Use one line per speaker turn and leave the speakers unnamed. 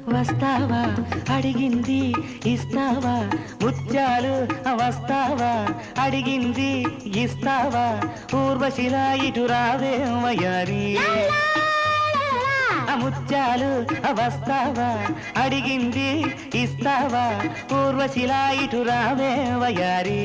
వస్తావా అడిగింది ఇస్తావా ముత్యాలు వస్తావా అడిగింది ఇస్తావా ఊర్వశిలా ఇటు రావే వయారి ముత్యాలు వస్తావా అడిగింది ఇస్తావా ఊర్వశిలా ఇటు రావే వయారి